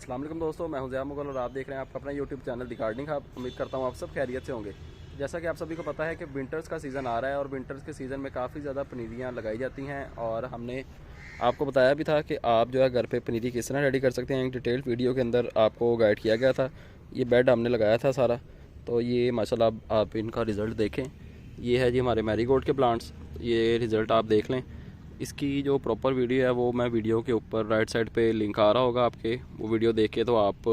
अस्सलाम वालेकुम दोस्तों, मैं हूं ज़िया मुगल और आप देख रहे हैं आपका अपना YouTube channel the gardening hub. उम्मीद करता हूं आप सब खैरियत से होंगे। जैसा कि आप सभी को पता है कि विंटर्स का सीज़न आ रहा है और विंटर्स के सीज़न में काफ़ी ज़्यादा पनीरियाँ लगाई जाती हैं और हमने आपको बताया भी था कि आप जो है घर पे पनीरी किस तरह रेडी कर सकते हैं। एक डिटेल्ड वीडियो के अंदर आपको गाइड किया गया था। ये बेड हमने लगाया था सारा, तो ये माशाल्लाह आप इनका रिज़ल्ट देखें। ये है जी हमारे मैरीगोल्ड के प्लांट्स। ये रिज़ल्ट आप देख लें। इसकी जो प्रॉपर वीडियो है वो मैं वीडियो के ऊपर राइट साइड पे लिंक आ रहा होगा आपके, वो वीडियो देख के तो आप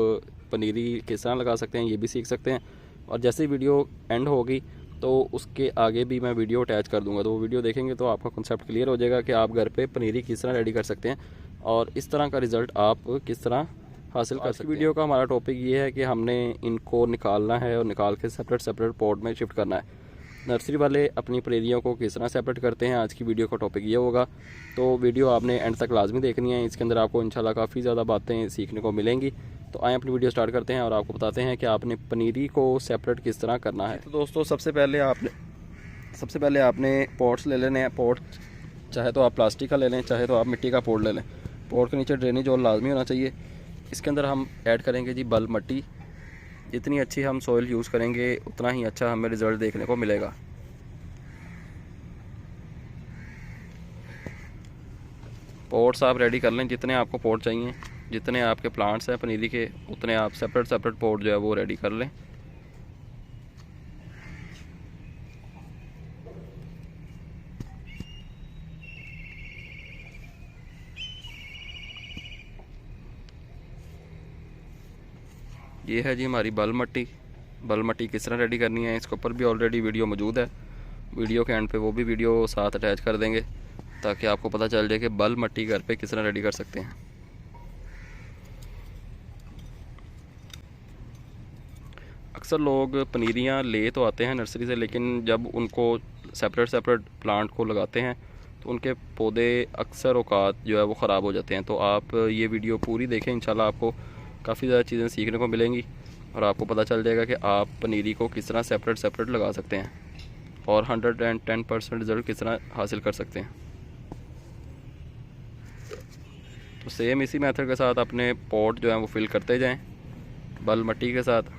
पनीरी किस तरह लगा सकते हैं ये भी सीख सकते हैं। और जैसे ही वीडियो एंड होगी तो उसके आगे भी मैं वीडियो अटैच कर दूंगा, तो वो वीडियो देखेंगे तो आपका कॉन्सेप्ट क्लियर हो जाएगा कि आप घर पे पनीरी किस तरह रेडी कर सकते हैं और इस तरह का रिज़ल्ट आप किस तरह हासिल कर सकते हैं। वीडियो का हमारा टॉपिक ये है कि हमने इनको निकालना है और निकाल के सेपरेट सेपरेट पॉट में शिफ्ट करना है। नर्सरी वाले अपनी पनीरियों को किस तरह सेपरेट करते हैं, आज की वीडियो का टॉपिक ये होगा। तो वीडियो आपने एंड तक लाजमी देखनी है, इसके अंदर आपको इंशाल्लाह काफ़ी ज़्यादा बातें सीखने को मिलेंगी। तो आए अपनी वीडियो स्टार्ट करते हैं और आपको बताते हैं कि आपने पनीरी को सेपरेट किस तरह करना है। तो दोस्तों सबसे पहले आपने पॉट्स ले लेने हैं। पॉट चाहे तो आप प्लास्टिक का ले लें, चाहे तो आप मिट्टी का पॉट ले लें। पॉट के नीचे ड्रेनेज और लाजमी होना चाहिए। इसके अंदर हम ऐड करेंगे जी बल मट्टी। जितनी अच्छी हम सॉइल यूज़ करेंगे उतना ही अच्छा हमें रिज़ल्ट देखने को मिलेगा। पॉट्स आप रेडी कर लें, जितने आपको पॉट चाहिए, जितने आपके प्लांट्स हैं पनीरी के, उतने आप सेपरेट सेपरेट पॉट जो है वो रेडी कर लें। ये है जी हमारी बल मट्टी। बल मट्टी किस तरह रेडी करनी है इसके ऊपर भी ऑलरेडी वीडियो मौजूद है। वीडियो के एंड पे वो भी वीडियो साथ अटैच कर देंगे ताकि आपको पता चल जाए कि बल मट्टी घर पे किस तरह रेडी कर सकते हैं। अक्सर लोग पनीरियाँ ले तो आते हैं नर्सरी से, लेकिन जब उनको सेपरेट सेपरेट प्लांट को लगाते हैं तो उनके पौधे अक्सर औकात जो है वो ख़राब हो जाते हैं। तो आप ये वीडियो पूरी देखें, इंशाल्लाह आपको काफ़ी ज़्यादा चीज़ें सीखने को मिलेंगी और आपको पता चल जाएगा कि आप पनीरी को किस तरह सेपरेट सेपरेट लगा सकते हैं और 110% रिज़ल्ट किस तरह हासिल कर सकते हैं। तो सेम इसी मेथड के साथ अपने पॉट जो है वो फिल करते जाएं बल मट्टी के साथ।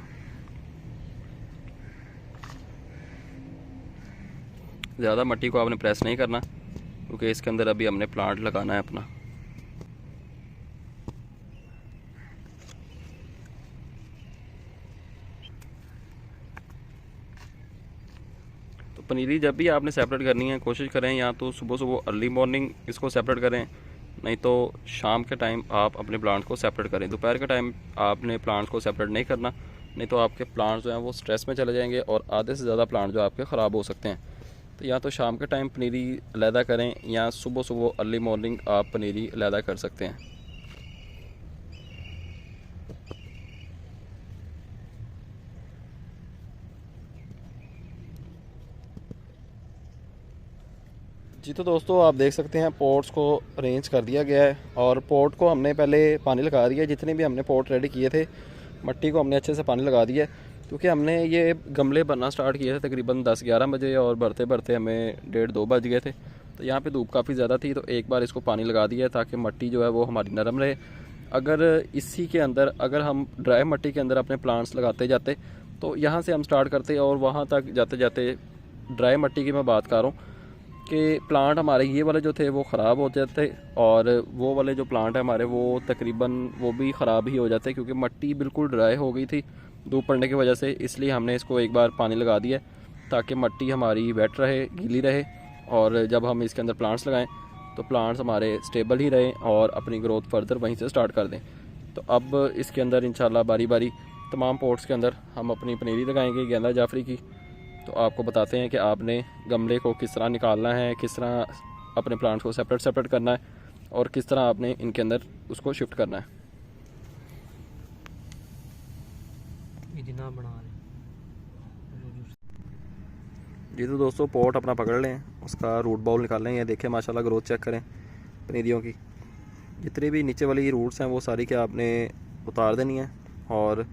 ज़्यादा मट्टी को आपने प्रेस नहीं करना क्योंकि इसके अंदर अभी हमने प्लांट लगाना है अपना। तो पनीरी जब भी आपने सेपरेट करनी है कोशिश करें या तो सुबह सुबह अर्ली मॉर्निंग इसको सेपरेट करें, नहीं तो शाम के टाइम आप अपने प्लांट को सेपरेट करें। दोपहर के टाइम आपने प्लांट को सेपरेट नहीं करना, नहीं तो आपके प्लांट जो हैं वो स्ट्रेस में चले जाएंगे और आधे से ज़्यादा प्लांट जो आपके ख़राब हो सकते हैं। तो या तो शाम के टाइम पनीरी अलहदा करें या सुबह सुबह अर्ली मॉर्निंग आप पनीरी अलहदा कर सकते हैं। जी तो दोस्तों आप देख सकते हैं पॉट्स को अरेंज कर दिया गया है और पॉट को हमने पहले पानी लगा दिया। जितने भी हमने पॉट रेडी किए थे मट्टी को हमने अच्छे से पानी लगा दिया है क्योंकि हमने ये गमले भरना स्टार्ट किए थे तकरीबन 10-11 बजे और भरते भरते हमें 1:30-2 बज गए थे। तो यहाँ पे धूप काफ़ी ज़्यादा थी, तो एक बार इसको पानी लगा दिया ताकि मट्टी जो है वो हमारी नरम रहे। अगर इसी के अंदर अगर हम ड्राई मट्टी के अंदर अपने प्लांट्स लगाते जाते तो यहाँ से हम स्टार्ट करते और वहाँ तक जाते जाते ड्राई मट्टी की मैं बात कर रहा हूँ कि प्लांट हमारे ये वाले जो थे वो ख़राब हो जाते और वो वाले जो प्लांट है हमारे वो तकरीबन वो भी ख़राब ही हो जाते क्योंकि मट्टी बिल्कुल ड्राई हो गई थी धूप पड़ने की वजह से। इसलिए हमने इसको एक बार पानी लगा दिया ताकि मट्टी हमारी वेट रहे, गीली रहे और जब हम इसके अंदर प्लांट्स लगाएं तो प्लांट्स हमारे स्टेबल ही रहें और अपनी ग्रोथ फर्दर वहीं से स्टार्ट कर दें। तो अब इसके अंदर इंशाल्लाह बारी बारी तमाम पॉट्स के अंदर हम अपनी पनीरी लगाएंगे गेंदा जाफरी की। तो आपको बताते हैं कि आपने गमले को किस तरह निकालना है, किस तरह अपने प्लांट्स को सेपरेट सेपरेट करना है और किस तरह आपने इनके अंदर उसको शिफ्ट करना है। जी तो दोस्तों पॉट अपना पकड़ लें, उसका रूट बाउल निकालें। ये देखें माशाल्लाह ग्रोथ चेक करें पनीरियों की। जितनी भी नीचे वाली रूट्स हैं वो सारी के आपने उतार देनी है और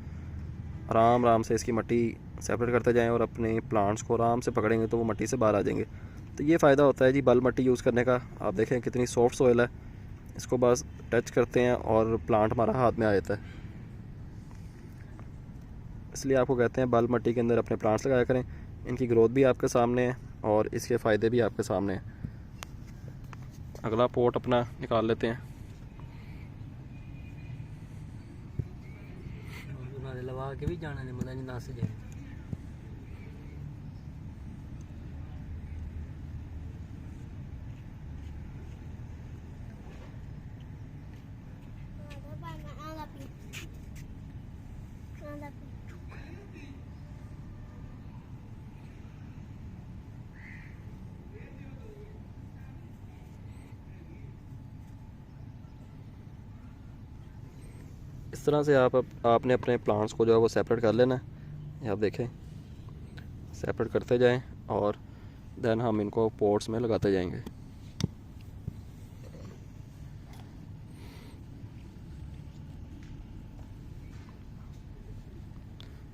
आराम आराम से इसकी मट्टी सेपरेट करते जाएं और अपने प्लांट्स को आराम से पकड़ेंगे तो वो मट्टी से बाहर आ जाएंगे। तो ये फ़ायदा होता है जी बल मट्टी यूज़ करने का। आप देखें कितनी सॉफ्ट सॉइल है, इसको बस टच करते हैं और प्लांट हमारा हाथ में आ जाता है। इसलिए आपको कहते हैं बल्ब मिट्टी के अंदर अपने प्लांट्स लगाया करें। इनकी ग्रोथ भी आपके सामने है और इसके फ़ायदे भी आपके सामने हैं। अगला पॉट अपना निकाल लेते हैं। लगा के भी जाना नहीं मतलब ना से जाए। इस तरह से आपने अपने प्लांट्स को जो है वो सेपरेट कर लेना है। ये आप देखें, सेपरेट करते जाएं और देन हम इनको पॉट्स में लगाते जाएंगे।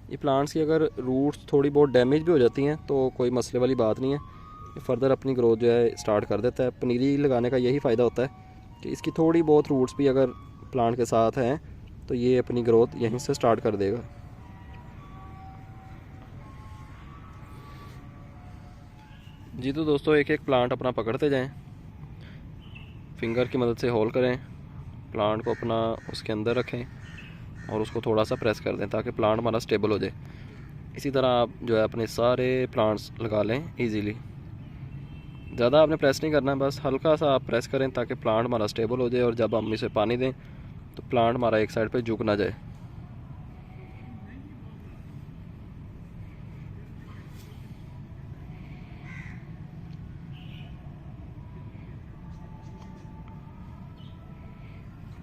ये प्लांट्स की अगर रूट्स थोड़ी बहुत डैमेज भी हो जाती हैं तो कोई मसले वाली बात नहीं है, ये फर्दर अपनी ग्रोथ जो है स्टार्ट कर देता है। पनीरी लगाने का यही फ़ायदा होता है कि इसकी थोड़ी बहुत रूट्स भी अगर प्लांट के साथ हैं तो ये अपनी ग्रोथ यहीं से स्टार्ट कर देगा। जी तो दोस्तों एक एक प्लांट अपना पकड़ते जाएं, फिंगर की मदद से होल करें, प्लांट को अपना उसके अंदर रखें और उसको थोड़ा सा प्रेस कर दें ताकि प्लांट हमारा स्टेबल हो जाए। इसी तरह आप जो है अपने सारे प्लांट्स लगा लें इजीली। ज़्यादा आपने प्रेस नहीं करना है, बस हल्का सा आप प्रेस करें ताकि प्लांट हमारा स्टेबल हो जाए और जब हम इसे पानी दें तो प्लांट हमारा एक साइड पे झुक ना जाए।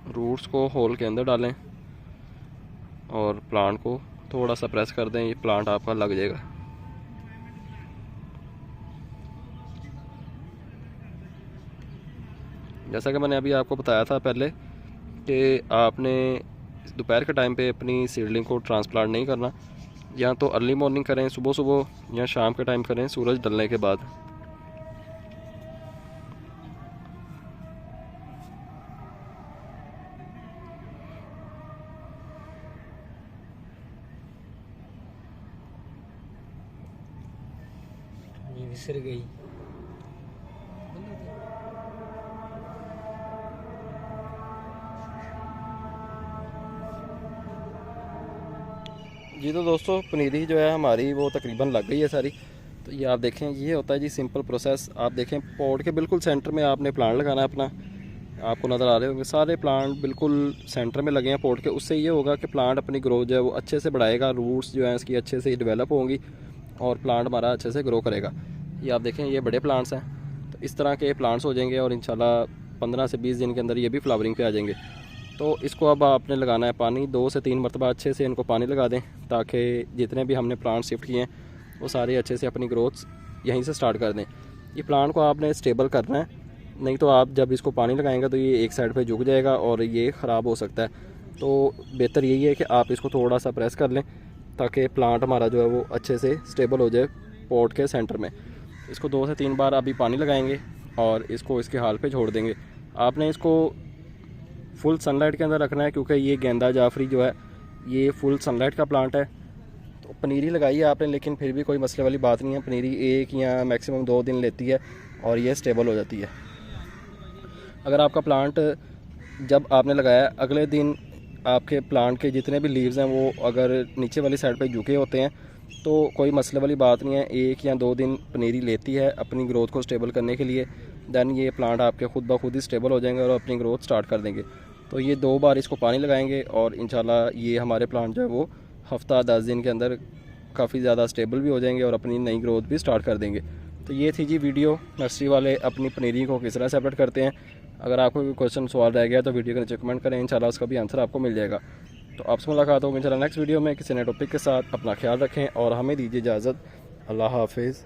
रूट्स को होल के अंदर डालें और प्लांट को थोड़ा सा प्रेस कर दें, ये प्लांट आपका लग जाएगा। जैसा कि मैंने अभी आपको बताया था पहले कि आपने दोपहर के टाइम पे अपनी सीडलिंग को ट्रांसप्लांट नहीं करना, या तो अर्ली मॉर्निंग करें सुबह सुबह या शाम के टाइम करें सूरज ढलने के बाद। ये विसर गई। जी तो दोस्तों पनीरी जो है हमारी वो तकरीबन लग गई है सारी। तो ये आप देखें, ये होता है जी सिंपल प्रोसेस। आप देखें पॉट के बिल्कुल सेंटर में आपने प्लांट लगाना है अपना। आपको नज़र आ रहे होंगे सारे प्लांट बिल्कुल सेंटर में लगे हैं पॉट के। उससे ये होगा कि प्लांट अपनी ग्रोथ जो है वो अच्छे से बढ़ाएगा, रूट्स जो है इसकी अच्छे से डेवलप होंगी और प्लांट हमारा अच्छे से ग्रो करेगा। ये आप देखें ये बड़े प्लांट्स हैं, तो इस तरह के प्लांट्स हो जाएंगे और इंशाल्लाह 15 से 20 दिन के अंदर ये भी फ्लावरिंग पे आ जाएंगे। तो इसको अब आपने लगाना है पानी, 2 से 3 मरतबा अच्छे से इनको पानी लगा दें ताकि जितने भी हमने प्लांट शिफ्ट किए हैं वो सारे अच्छे से अपनी ग्रोथ यहीं से स्टार्ट कर दें। ये प्लांट को आपने स्टेबल करना है, नहीं तो आप जब इसको पानी लगाएंगे तो ये एक साइड पे झुक जाएगा और ये ख़राब हो सकता है। तो बेहतर यही है कि आप इसको थोड़ा सा प्रेस कर लें ताकि प्लांट हमारा जो है वो अच्छे से स्टेबल हो जाए पॉट के सेंटर में। इसको 2 से 3 बार अभी पानी लगाएंगे और इसको इसके हाल पे छोड़ देंगे। आपने इसको फुल सनलाइट के अंदर रखना है क्योंकि ये गेंदा जाफरी जो है ये फुल सनलाइट का प्लांट है। तो पनीरी लगाई है आपने, लेकिन फिर भी कोई मसले वाली बात नहीं है। पनीरी 1 या मैक्सिमम 2 दिन लेती है और ये स्टेबल हो जाती है। अगर आपका प्लांट जब आपने लगाया अगले दिन आपके प्लांट के जितने भी लीव्स हैं वो अगर नीचे वाली साइड पे झुके होते हैं तो कोई मसले वाली बात नहीं है। 1 या 2 दिन पनीरी लेती है अपनी ग्रोथ को स्टेबल करने के लिए, देन ये प्लांट आपके खुद ब खुद ही स्टेबल हो जाएंगे और अपनी ग्रोथ स्टार्ट कर देंगे। तो ये 2 बार इसको पानी लगाएंगे और इंशाल्लाह ये हमारे प्लांट जो है वो हफ्ता 10 दिन के अंदर काफ़ी ज़्यादा स्टेबल भी हो जाएंगे और अपनी नई ग्रोथ भी स्टार्ट कर देंगे। तो ये थी जी वीडियो, नर्सरी वाले अपनी पनीरी को किस तरह सेपरेट करते हैं। अगर आपको कोई क्वेश्चन सवाल रह गया तो वीडियो के नीचे कमेंट करें, इंशाल्लाह उसका भी आंसर आपको मिल जाएगा। तो आपसे मुलाकात होगी इंशाल्लाह नेक्स्ट वीडियो में किसी नए टॉपिक के साथ। अपना ख्याल रखें और हमें दीजिए इजाज़त। अल्लाह हाफिज़।